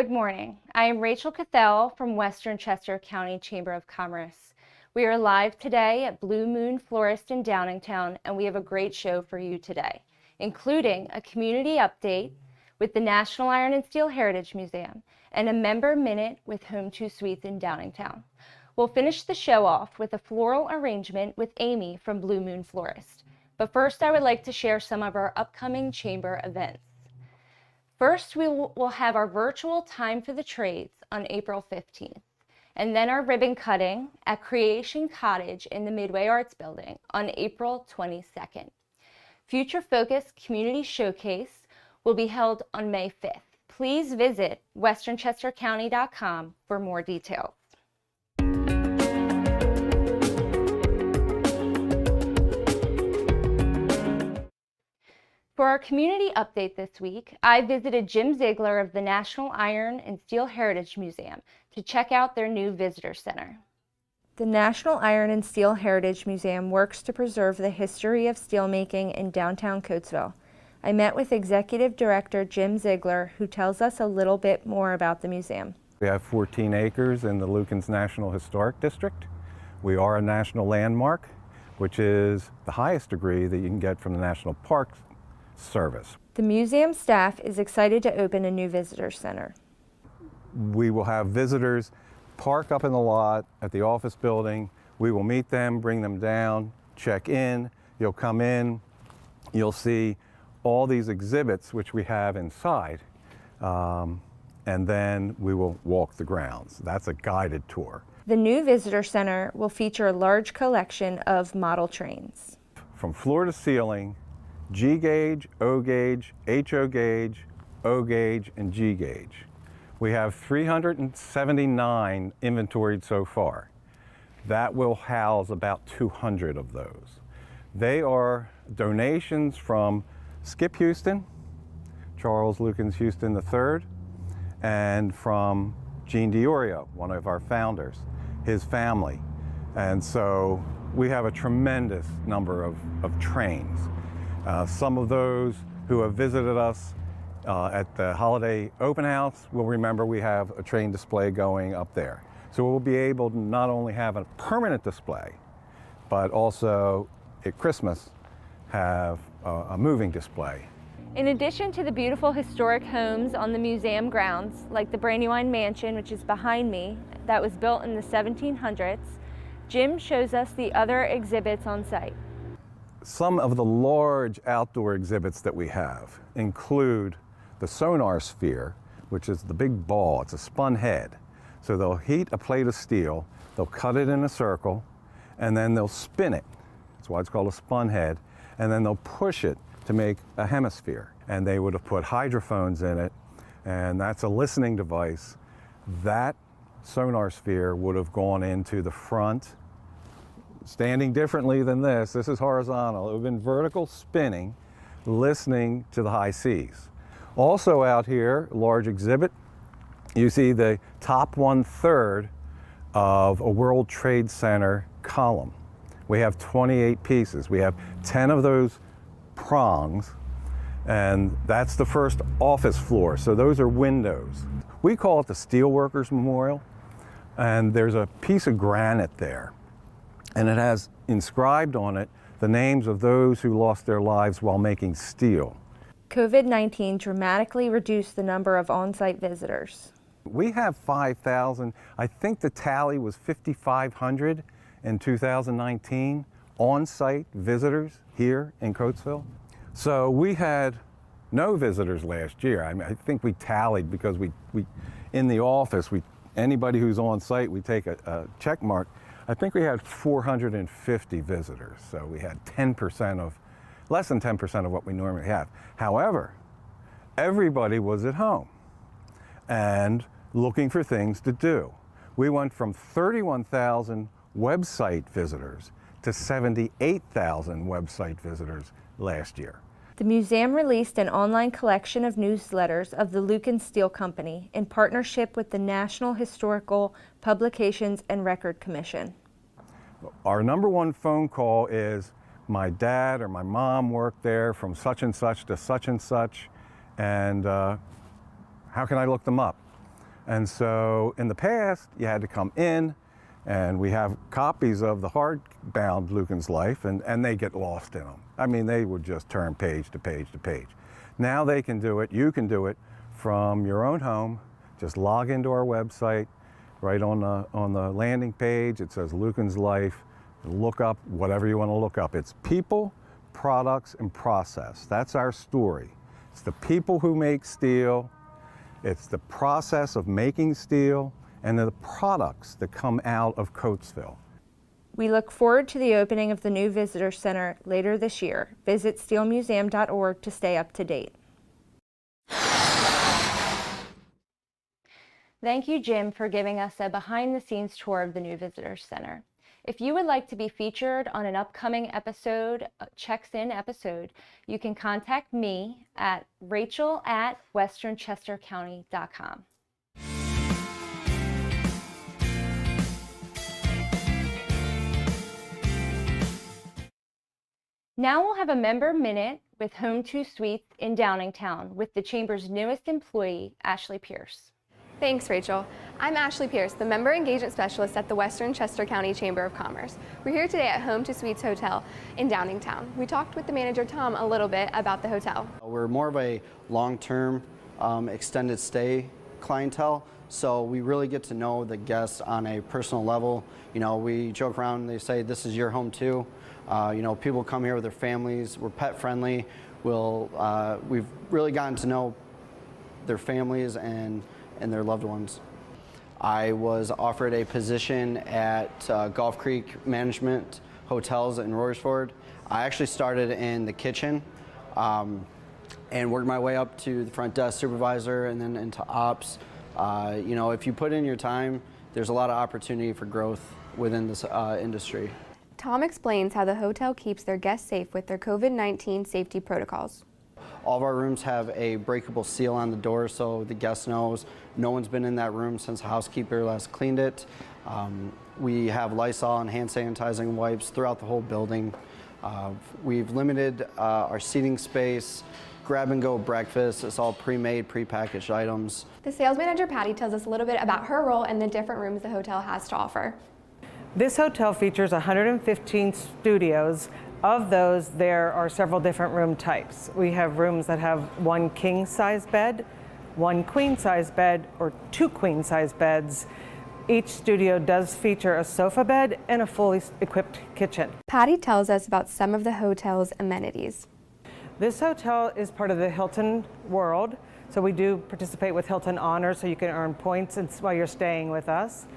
Good morning. I am Rachel Cathell from Western Chester County Chamber of Commerce. We are live today at Blue Moon Florist in Downingtown, and we have a great show for you today, including a community update with the National Iron and Steel Heritage Museum and a member minute with Home2Suites in Downingtown. We'll finish the show off with a floral arrangement with Amy from Blue Moon Florist. But first, I would like to share some of our upcoming chamber events. First, we will have our virtual Time for the Trades on April 15th, and then our ribbon cutting at Creation Cottage in the Midway Arts Building on April 22nd. Future Focus Community Showcase will be held on May 5th. Please visit westernchestercounty.com for more details. For our community update this week, I visited Jim Ziegler of the National Iron and Steel Heritage Museum to check out their new visitor center. The National Iron and Steel Heritage Museum works to preserve the history of steelmaking in downtown Coatesville. I met with Executive Director Jim Ziegler, who tells us a little bit more about the museum. We have 14 acres in the Lukens National Historic District. We are a national landmark, which is the highest degree that you can get from the National Park Service. The museum staff is excited to open a new visitor center. We will have visitors park up in the lot at the office building. We will meet them, bring them down, check in. You'll come in, you'll see all these exhibits which we have inside, and then we will walk the grounds. That's a guided tour. The new visitor center will feature a large collection of model trains. From floor to ceiling, G gauge, O gauge, HO gauge, O gauge, and G gauge. We have 379 inventoried so far. That will house about 200 of those. They are donations from Skip Houston, Charles Lukens Houston III, and from Gene DiOrio, one of our founders, his family. And so we have a tremendous number of trains. Some of those who have visited us at the holiday open house will remember we have a train display going up there. So we'll be able to not only have a permanent display, but also at Christmas have a moving display. In addition to the beautiful historic homes on the museum grounds, like the Brandywine Mansion, which is behind me, that was built in the 1700s, Jim shows us the other exhibits on site. Some of the large outdoor exhibits that we have include the sonar sphere, which is the big ball. It's a spun head. So they'll heat a plate of steel, they'll cut it in a circle, and then they'll spin it. That's why it's called a spun head. And then they'll push it to make a hemisphere. And they would have put hydrophones in it, and that's a listening device. That sonar sphere would have gone into the front, standing differently than this. This is horizontal. It would have been vertical spinning, listening to the high seas. Also out here, large exhibit, you see the top 1/3 of a World Trade Center column. We have 28 pieces. We have 10 of those prongs, and that's the first office floor. So those are windows. We call it the Steelworkers Memorial, and there's a piece of granite there. And it has inscribed on it the names of those who lost their lives while making steel. COVID-19 dramatically reduced the number of on-site visitors. We have 5,000, I think the tally was 5,500 in 2019 on-site visitors here in Coatesville. So we had no visitors last year. I mean, I think we tallied because we in the office, anybody who's on site, we take a check mark. I think we had 450 visitors, so we had less than 10% of what we normally have. However, everybody was at home and looking for things to do. We went from 31,000 website visitors to 78,000 website visitors last year. The museum released an online collection of newsletters of the Lukens Steel Company in partnership with the National Historical Publications and Record Commission. Our number one phone call is, my dad or my mom worked there from such and such to such and such, and how can I look them up? And so in the past, you had to come in, and we have copies of the hardbound Lucan's Life, and they get lost in them. I mean, they would just turn page to page to page. Now they can do it, you can do it from your own home. Just log into our website. Right on the landing page, it says Lucan's Life. Look up whatever you want to look up. It's people, products, and process. That's our story. It's the people who make steel, it's the process of making steel, and the products that come out of Coatesville. We look forward to the opening of the new visitor center later this year. Visit steelmuseum.org to stay up to date. Thank you, Jim, for giving us a behind-the-scenes tour of the new visitor center. If you would like to be featured on an upcoming episode, Checks In episode, you can contact me at rachel@westernchestercounty.com. Now we'll have a member minute with Home2Suites in Downingtown with the Chamber's newest employee, Ashley Pierce. Thanks, Rachel. I'm Ashley Pierce, the Member Engagement Specialist at the Western Chester County Chamber of Commerce. We're here today at Home2Suites Hotel in Downingtown. We talked with the manager, Tom, a little bit about the hotel. We're more of a long-term, extended stay clientele, so we really get to know the guests on a personal level. You know, we joke around and they say, this is your home too. You know, people come here with their families. We're pet friendly. We've really gotten to know their families and their loved ones. I was offered a position at Gulf Creek Management Hotels in Royersford. I actually started in the kitchen and worked my way up to the front desk supervisor and then into ops. You know, if you put in your time, there's a lot of opportunity for growth within this industry. Tom explains how the hotel keeps their guests safe with their COVID-19 safety protocols. All of our rooms have a breakable seal on the door so the guest knows no one's been in that room since the housekeeper last cleaned it. We have Lysol and hand sanitizing wipes throughout the whole building. We've limited our seating space, grab-and-go breakfast. It's all pre-made, pre-packaged items. The sales manager, Patty, tells us a little bit about her role and the different rooms the hotel has to offer. This hotel features 115 studios. Of those, there are several different room types. We have rooms that have one king-size bed, one queen-size bed, or two queen-size beds. Each studio does feature a sofa bed and a fully equipped kitchen. Patty tells us about some of the hotel's amenities. This hotel is part of the Hilton world, so we do participate with Hilton Honors, so you can earn points while you're staying with us.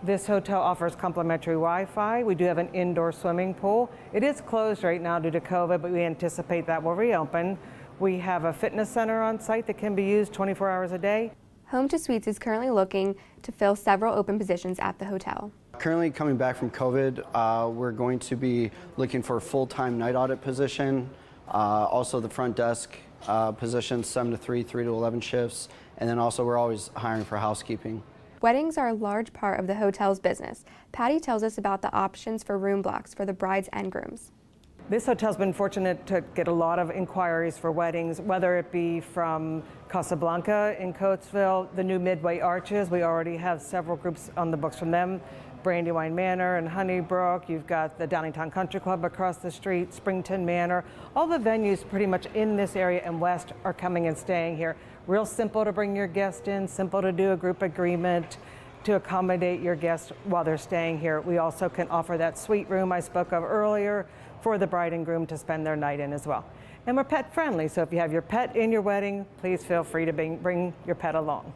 This hotel offers complimentary Wi-Fi. We do have an indoor swimming pool. It is closed right now due to COVID, but we anticipate that will reopen. We have a fitness center on site that can be used 24 hours a day. Home2Suites is currently looking to fill several open positions at the hotel. Currently coming back from COVID, we're going to be looking for a full-time night audit position, also the front desk position, 7 to 3, 3 to 11 shifts, and then also we're always hiring for housekeeping. Weddings are a large part of the hotel's business. Patty tells us about the options for room blocks for the brides and grooms. This hotel's been fortunate to get a lot of inquiries for weddings, whether it be from Casablanca in Coatesville, the new Midway Arches. We already have several groups on the books from them. Brandywine Manor and Honeybrook. You've got the Downingtown Country Club across the street, Springton Manor. All the venues pretty much in this area and west are coming and staying here. Real simple to bring your guest in, simple to do a group agreement to accommodate your guests while they're staying here. We also can offer that suite room I spoke of earlier for the bride and groom to spend their night in as well. And we're pet friendly, so if you have your pet in your wedding, please feel free to bring your pet along.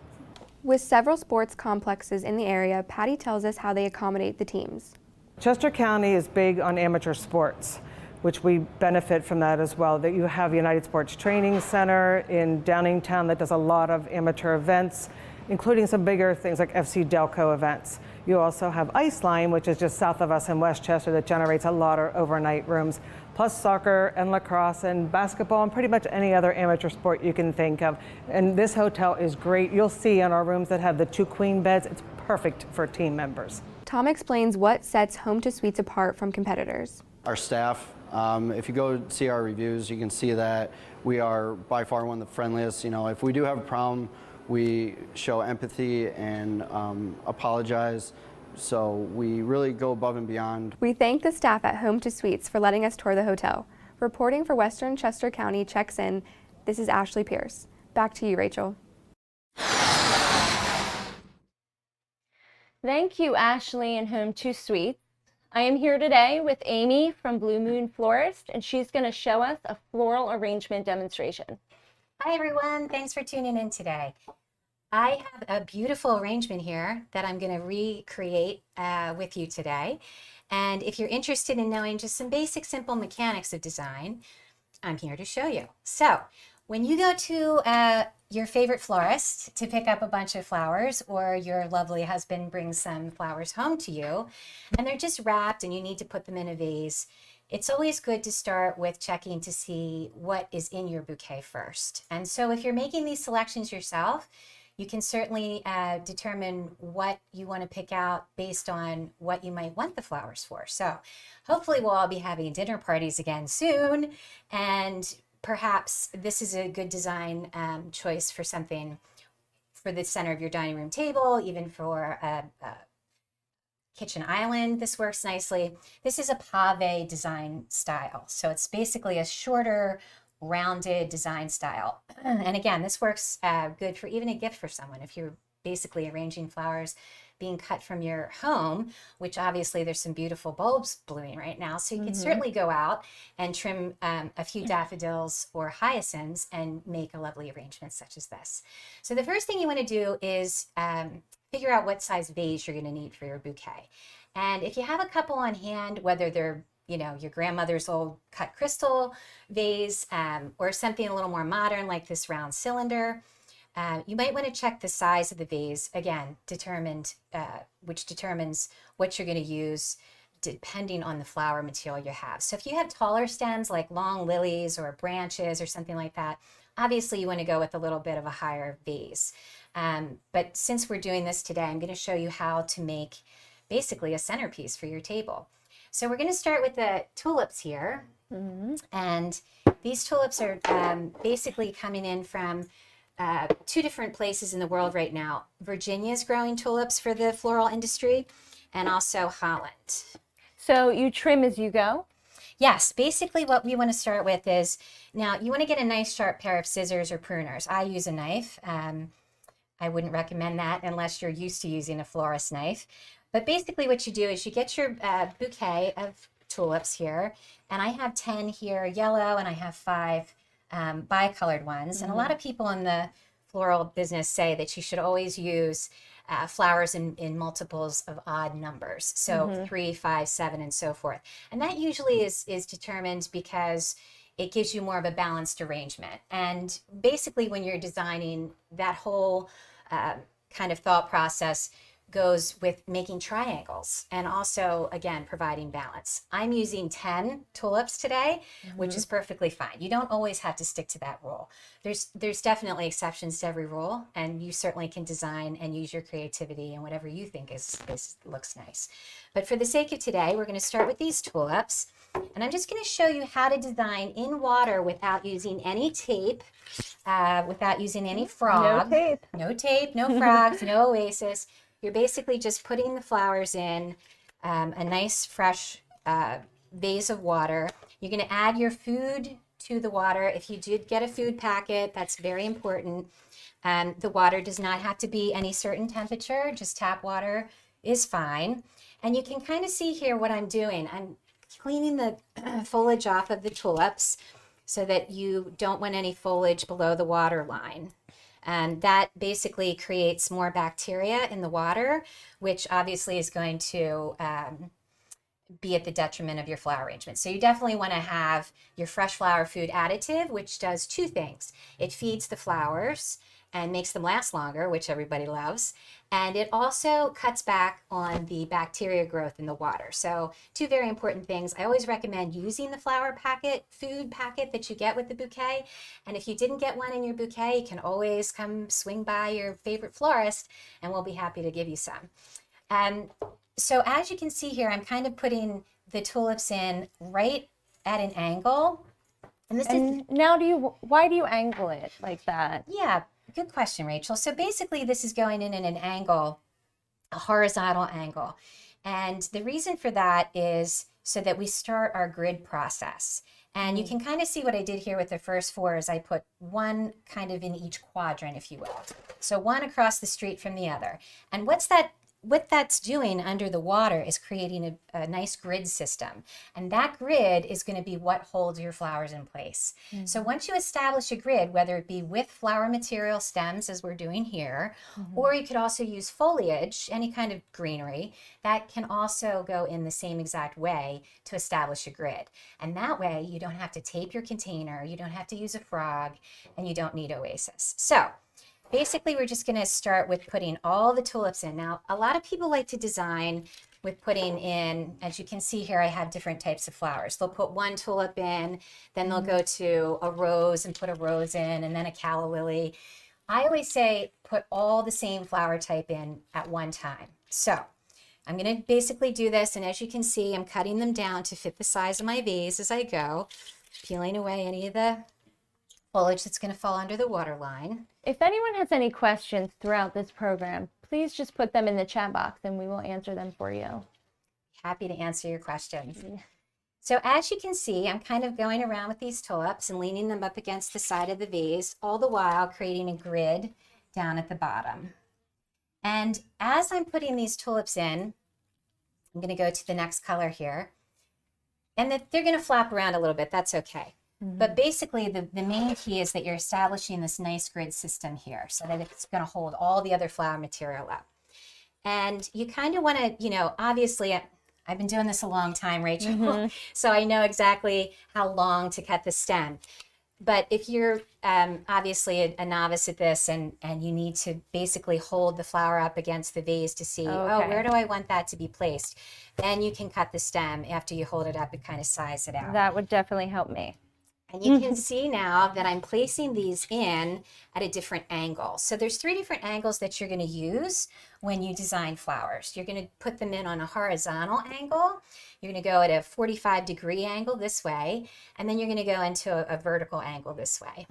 With several sports complexes in the area, Patty tells us how they accommodate the teams. Chester County is big on amateur sports, which we benefit from that as well. That you have United Sports Training Center in Downingtown that does a lot of amateur events, including some bigger things like FC Delco events. You also have Iceline, which is just south of us in Westchester, that generates a lot of overnight rooms, plus soccer and lacrosse and basketball and pretty much any other amateur sport you can think of. And this hotel is great. You'll see in our rooms that have the 2 queen beds, it's perfect for team members. Tom explains what sets Home2Suites apart from competitors. Our staff, if you go see our reviews, you can see that we are by far one of the friendliest. You know, if we do have a problem We show empathy and apologize. So we really go above and beyond. We thank the staff at Home2Suites for letting us tour the hotel. Reporting for Western Chester County Checks In, this is Ashley Pierce. Back to you, Rachel. Thank you, Ashley and Home2Suites. I am here today with Amy from Blue Moon Florist, and she's going to show us a floral arrangement demonstration. Hi everyone, thanks for tuning in today. I have a beautiful arrangement here that I'm going to recreate with you today. And if you're interested in knowing just some basic simple mechanics of design, I'm here to show you. So when you go to your favorite florist to pick up a bunch of flowers, or your lovely husband brings some flowers home to you and they're just wrapped and you need to put them in a vase, it's always good to start with checking to see what is in your bouquet first. And so if you're making these selections yourself, you can certainly determine what you want to pick out based on what you might want the flowers for. So hopefully we'll all be having dinner parties again soon, and perhaps this is a good design choice for something for the center of your dining room table, even for a kitchen island. This works nicely. This is a pave design style. So it's basically a shorter, rounded design style. And again, this works good for even a gift for someone. If you're basically arranging flowers being cut from your home, which obviously there's some beautiful bulbs blooming right now. So you can certainly go out and trim a few daffodils or hyacinths and make a lovely arrangement such as this. So the first thing you want to do is figure out what size vase you're going to need for your bouquet. And if you have a couple on hand, whether they're your grandmother's old cut crystal vase or something a little more modern like this round cylinder, you might want to check the size of the vase, again, which determines what you're going to use depending on the flower material you have. So if you have taller stems like long lilies or branches or something like that, obviously you want to go with a little bit of a higher vase. But since we're doing this today, I'm going to show you how to make basically a centerpiece for your table. So we're going to start with the tulips here. And these tulips are basically coming in from two different places in the world right now. Virginia's growing tulips for the floral industry, and also Holland. So you trim as you go? Yes, basically what we want to start with is, now you want to get a nice sharp pair of scissors or pruners. I use a knife. I wouldn't recommend that unless you're used to using a florist knife. But basically what you do is you get your bouquet of tulips here, and I have 10 here yellow, and I have 5 bicolored ones. And a lot of people in the floral business say that you should always use flowers in multiples of odd numbers. So 3, 5, 7, and so forth. And that usually is determined because it gives you more of a balanced arrangement. And basically when you're designing, that whole kind of thought process goes with making triangles and also, again, providing balance. I'm using 10 tulips today, which is perfectly fine. You don't always have to stick to that rule. There's definitely exceptions to every rule, and you certainly can design and use your creativity and whatever you think looks nice. But for the sake of today, we're going to start with these tulips, and I'm just going to show you how to design in water without using any tape, without using any frog. No tape, no frogs, no oasis. You're basically just putting the flowers in a nice fresh vase of water. You're going to add your food to the water. If you did get a food packet, that's very important. The water does not have to be any certain temperature, just tap water is fine. And you can kind of see here what I'm doing. I'm cleaning the foliage off of the tulips so that you don't want any foliage below the water line. That basically creates more bacteria in the water, which obviously is going to be at the detriment of your flower arrangement. So you definitely want to have your fresh flower food additive, which does 2 things. It feeds the flowers and makes them last longer, which everybody loves. And it also cuts back on the bacteria growth in the water. So 2 very important things. I always recommend using the flower packet, food packet that you get with the bouquet. And if you didn't get one in your bouquet, you can always come swing by your favorite florist and we'll be happy to give you some. So as you can see here, I'm kind of putting the tulips in right at an angle. And this is now why do you angle it like that? Yeah, good question, Rachel. So basically this is going in an angle, a horizontal angle. And the reason for that is so that we start our grid process. And you can kind of see what I did here with the first 4 is I put one kind of in each quadrant, if you will. So one across the street from the other. And what that's doing under the water is creating a nice grid system. And that grid is going to be what holds your flowers in place. So once you establish a grid, whether it be with flower material stems, as we're doing here, or you could also use foliage, any kind of greenery, that can also go in the same exact way to establish a grid. And that way you don't have to tape your container, you don't have to use a frog, and you don't need oasis. So basically, we're just going to start with putting all the tulips in. Now, a lot of people like to design with putting in, as you can see here, I have different types of flowers. They'll put one tulip in, then they'll go to a rose and put a rose in, and then a calla lily. I always say put all the same flower type in at one time. So I'm going to basically do this, and as you can see, I'm cutting them down to fit the size of my vase as I go, peeling away any of the foliage that's going to fall under the water line. If anyone has any questions throughout this program, please just put them in the chat box and we will answer them for you. Happy to answer your questions. So as you can see, I'm kind of going around with these tulips and leaning them up against the side of the vase, all the while creating a grid down at the bottom. And as I'm putting these tulips in, I'm going to go to the next color here. And they're going to flap around a little bit. That's okay. But basically, the main key is that you're establishing this nice grid system here so that it's going to hold all the other flower material up. And you kind of want to, you know, obviously, I've been doing this a long time, Rachel, so I know exactly how long to cut the stem. But if you're obviously a novice at this and you need to basically hold the flower up against the vase to see, oh, where do I want that to be placed? Then you can cut the stem after you hold it up and kind of size it out. That would definitely help me. And you can see now that I'm placing these in at a different angle. So there's 3 different angles that you're going to use when you design flowers. You're going to put them in on a horizontal angle. You're going to go at a 45-degree angle this way, and then you're going to go into a vertical angle this way.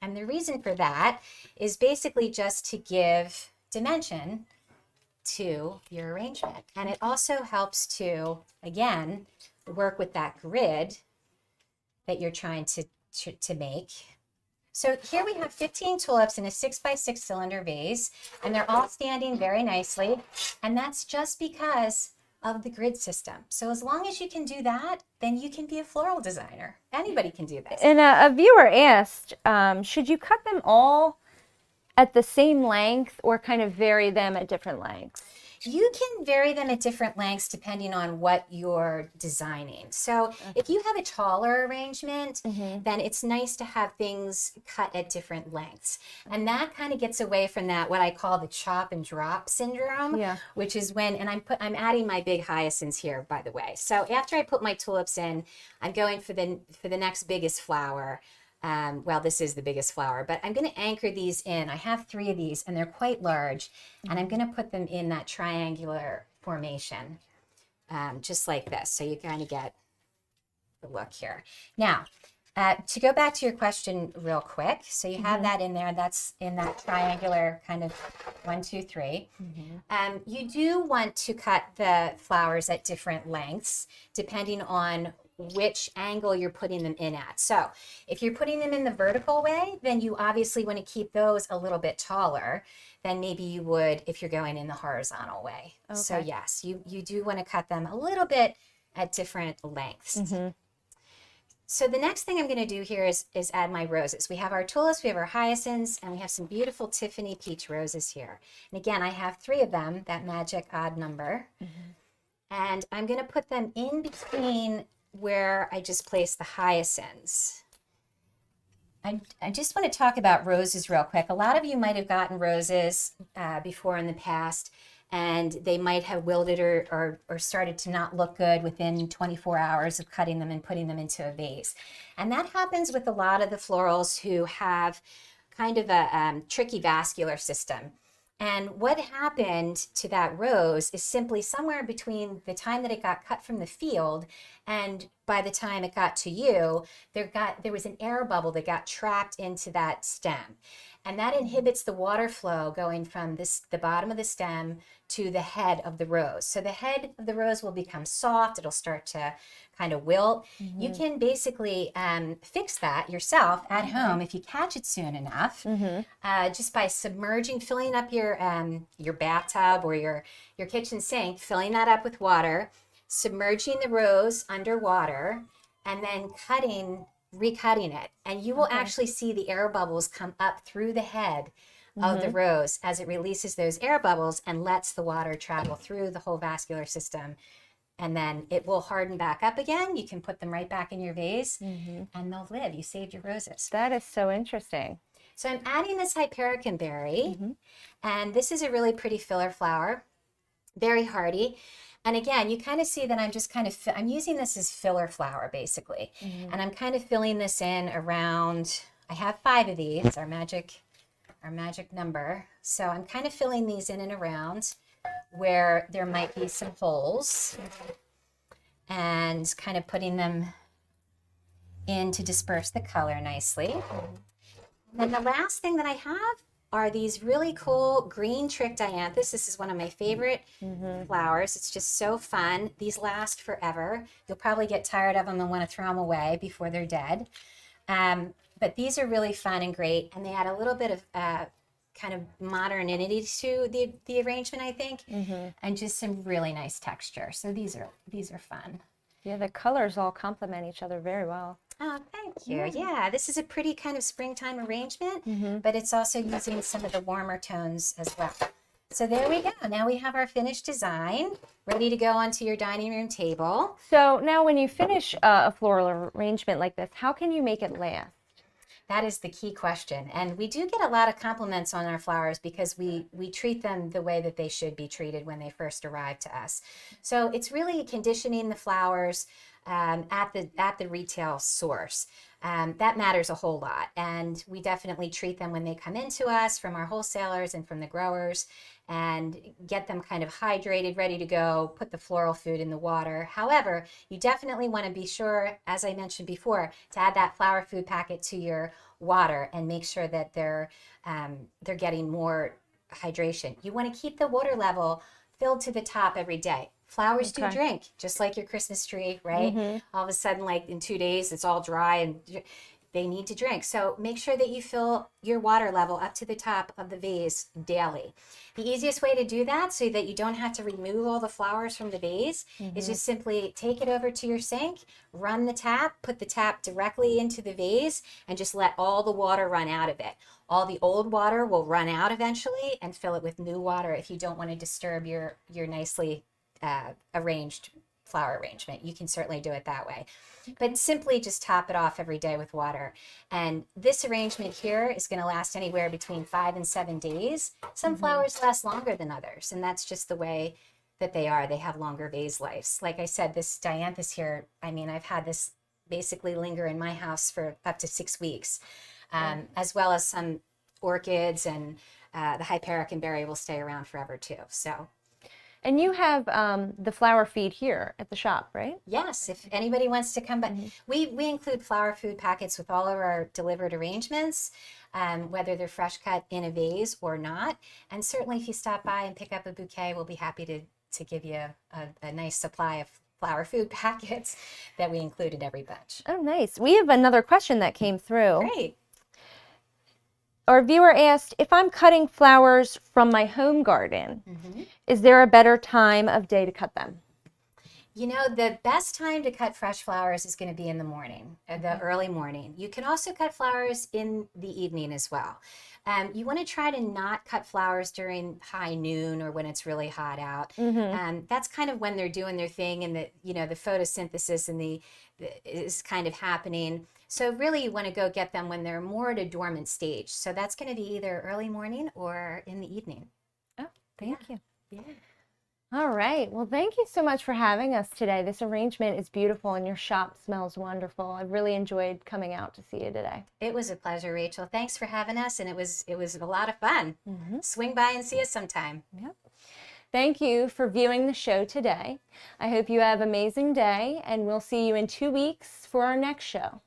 And the reason for that is basically just to give dimension to your arrangement. And it also helps to, again, work with that grid that you're trying to make. So here we have 15 tulips in a 6x6 cylinder vase, and they're all standing very nicely, and that's just because of the grid system. So as long as you can do that, then you can be a floral designer. Anybody can do this. And a viewer asked, should you cut them all at the same length or kind of vary them at different lengths? You can vary them at different lengths depending on what you're designing. So if you have a taller arrangement, then it's nice to have things cut at different lengths. And that kind of gets away from that, what I call the chop and drop syndrome, which is when, and I'm adding my big hyacinths here, by the way. So after I put my tulips in, I'm going for the next biggest flower. Well, this is the biggest flower, but I'm going to anchor these in. I have 3 of these and they're quite large, and I'm going to put them in that triangular formation, just like this. So you kind of get the look here. Now, to go back to your question real quick. So you have that in there. That's in that triangular kind of 1, 2, 3. You do want to cut the flowers at different lengths depending on which angle you're putting them in at. So if you're putting them in the vertical way, then you obviously want to keep those a little bit taller than maybe you would if you're going in the horizontal way. So yes, you do want to cut them a little bit at different lengths. So the next thing I'm going to do here is add my roses. We have our tulips, we have our hyacinths, and we have some beautiful Tiffany peach roses here. And again, I have 3 of them, that magic odd number. And I'm going to put them in between where I just placed the hyacinths. I just want to talk about roses real quick. A lot of you might have gotten roses before in the past, and they might have wilted or started to not look good within 24 hours of cutting them and putting them into a vase. And that happens with a lot of the florals who have kind of a tricky vascular system. And what happened to that rose is simply somewhere between the time that it got cut from the field and by the time it got to you, there was an air bubble that got trapped into that stem. And that inhibits the water flow going from the bottom of the stem to the head of the rose. So the head of the rose will become soft. It'll start to kind of wilt. You can basically fix that yourself at home if you catch it soon enough, just by submerging, filling up your bathtub or your kitchen sink, filling that up with water, submerging the rose underwater, and then recutting it. And you will actually see the air bubbles come up through the head of the rose as it releases those air bubbles and lets the water travel through the whole vascular system. And then it will harden back up again. You can put them right back in your vase and they'll live. You saved your roses. That is so interesting. So I'm adding this Hypericum Berry, and this is a really pretty filler flower, very hardy. And again, you kind of see that I'm just I'm using this as filler flower basically. And I'm kind of filling this in around, I have 5 of these, our magic number. So I'm kind of filling these in and around where there might be some holes and kind of putting them in to disperse the color nicely. And then the last thing that I have are these really cool green trick dianthus. This is one of my favorite flowers. It's just so fun. These last forever. You'll probably get tired of them and want to throw them away before they're dead. But these are really fun and great, and they add a little bit of kind of modernity to the arrangement, I think, and just some really nice texture. So these are fun. Yeah, the colors all complement each other very well. Oh, thank you. Yeah, this is a pretty kind of springtime arrangement, but it's also using some of the warmer tones as well. So there we go. Now we have our finished design ready to go onto your dining room table. So now when you finish a floral arrangement like this, how can you make it last? That is the key question. And we do get a lot of compliments on our flowers because we treat them the way that they should be treated when they first arrive to us. So it's really conditioning the flowers at the retail source. That matters a whole lot. And we definitely treat them when they come into us from our wholesalers and from the growers, and get them kind of hydrated, ready to go, put the floral food in the water. However, you definitely want to be sure, as I mentioned before, to add that flower food packet to your water and make sure that they're getting more hydration. You want to keep the water level filled to the top every day. Flowers do drink, just like your Christmas tree, right? All of a sudden, like in 2 days, it's all dry and they need to drink. So make sure that you fill your water level up to the top of the vase daily. The easiest way to do that, so that you don't have to remove all the flowers from the vase, is just simply take it over to your sink, run the tap, put the tap directly into the vase, and just let all the water run out of it. All the old water will run out eventually, and fill it with new water if you don't want to disturb your nicely arranged flower arrangement. You can certainly do it that way, but simply just top it off every day with water. And this arrangement here is going to last anywhere between 5 and 7 days. Some flowers last longer than others, and that's just the way that they are. They have longer vase lives. Like I said, this dianthus here, I mean, I've had this basically linger in my house for up to 6 weeks, as well as some orchids, and the Hypericum Berry will stay around forever too. So. And you have the flower feed here at the shop, right? Yes, if anybody wants to come, but we include flower food packets with all of our delivered arrangements, whether they're fresh cut in a vase or not. And certainly if you stop by and pick up a bouquet, we'll be happy to give you a nice supply of flower food packets that we include in every bunch. Oh, nice. We have another question that came through. Great. Our viewer asked, if I'm cutting flowers from my home garden, is there a better time of day to cut them? You know, the best time to cut fresh flowers is going to be in the morning, the early morning. You can also cut flowers in the evening as well. You want to try to not cut flowers during high noon or when it's really hot out. That's kind of when they're doing their thing, and the photosynthesis and is kind of happening. So really you want to go get them when they're more at a dormant stage. So that's going to be either early morning or in the evening. Oh, thank you. Yeah. All right. Well, thank you so much for having us today. This arrangement is beautiful and your shop smells wonderful. I really enjoyed coming out to see you today. It was a pleasure, Rachel. Thanks for having us, and it was a lot of fun. Swing by and see us sometime. Yep. Thank you for viewing the show today. I hope you have an amazing day, and we'll see you in 2 weeks for our next show.